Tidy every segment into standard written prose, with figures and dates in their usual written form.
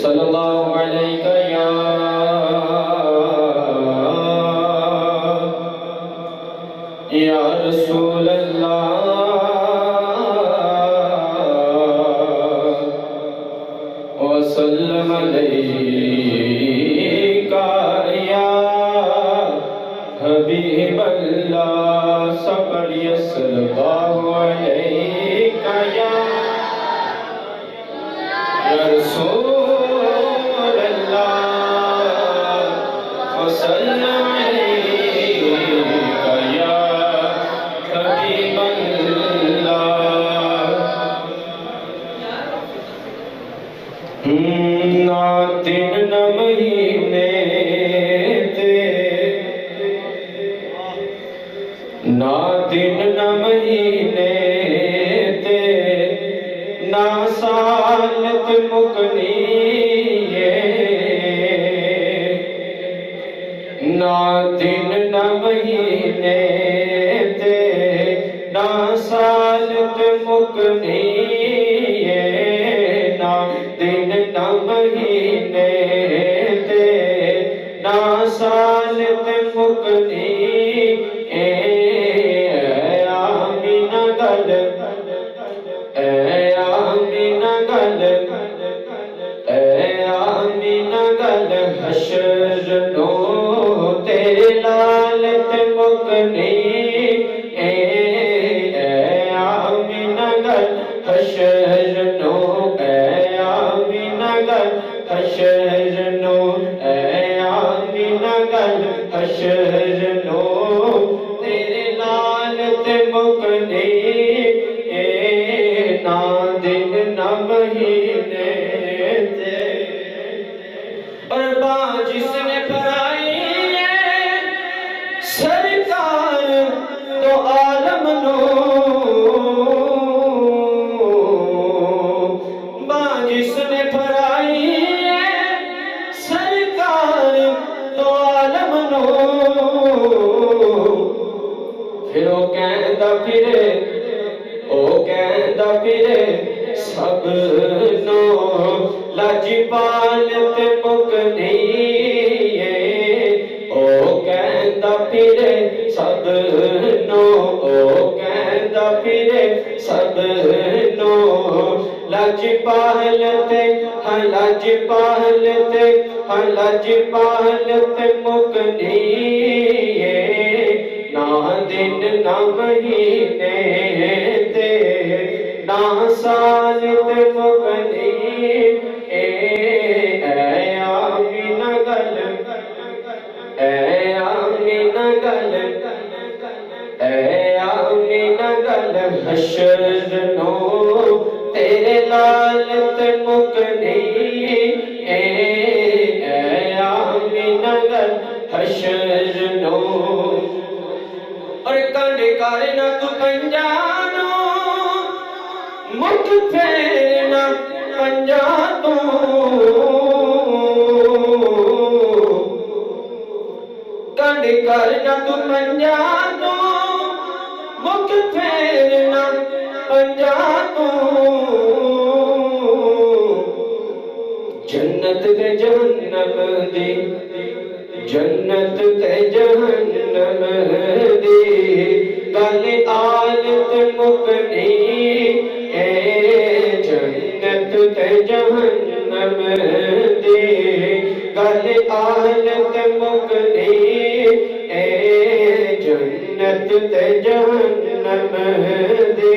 सल्लल्लाहु अलैका या रसूल अल्लाह वसल्लम अलैका या हबीब अल्लाह। सब पढ़िए सल्लल्लाहु अलैका या रसूल अल्लाह वसल्लम अलैका या हबीब अल्लाह। ना दिन न महीने थे, ना दिन न महीने थे, ना साल ते मुकनी ना दिन न महीने थे, ना साल ते मुकनी ना दिन न महीने थे, ना साल ते मुकनी आमीना गल आमीना गल आमीना गल हशर नो तेरे लाल ते मुकनी आमीना गल हशर नो आमीना गल हशर नो आमीना गल हशर नो तेरे लाल ते मुकनी ना दिन न महीने थे। और बाँ जिसने फराई सरकार तो आलम नो बाँ जिसने फराई सरकार तो आलम नो फिर वो कहता फिरे ओ कहता फिरे सब नो लाजपाल ते मुकनी ओ कहता फिरे सब नो ओ कहता फिरे सब नो लाजपाल ते हाँ लाजपाल ते हाँ लाजपाल ते मुकनी ना दिन ना महीने ते ना साल ते मुकनी आमीना गल आमीना गल आमीना गल हशर नो तेरे लाल ते मुकनी आमीना गल हशर नो। और कंड कर ना तू पंजानो मुठ फेरना पंजा तू कंड कर ना तू पंजानो मुठ फेरना पंजा तू जन्नत ते जहन्नम दी जन्नत ते जहन्नम दी गल आल ते मुकनी जन्नत ते जहन्नम दी गल आल ते मुकनी जन्नत ते जहन्नम दी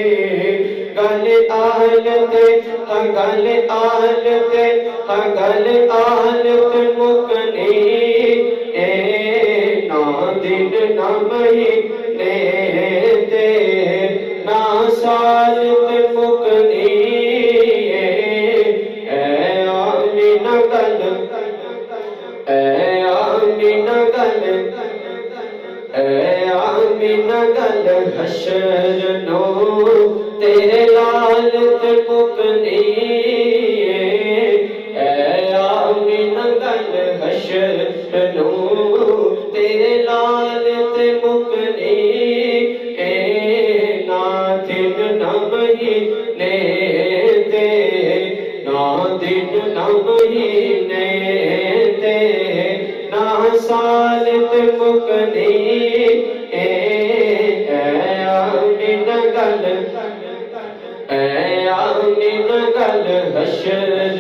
गल आल ते गल आल ते गल आल ते मुकनी ना दिन ना महीने ते ना साल ते मुकनी आमीना गल आमीना गल आमीना गल हशर नो तेरे लाल ते मुकनी आमीना गल हशर नो तेरे लाल ते मुकनी ना दिन ना महीने ते ना दिन दिन ना महीने ते ना साल ते मुकनी आमीना गल हशर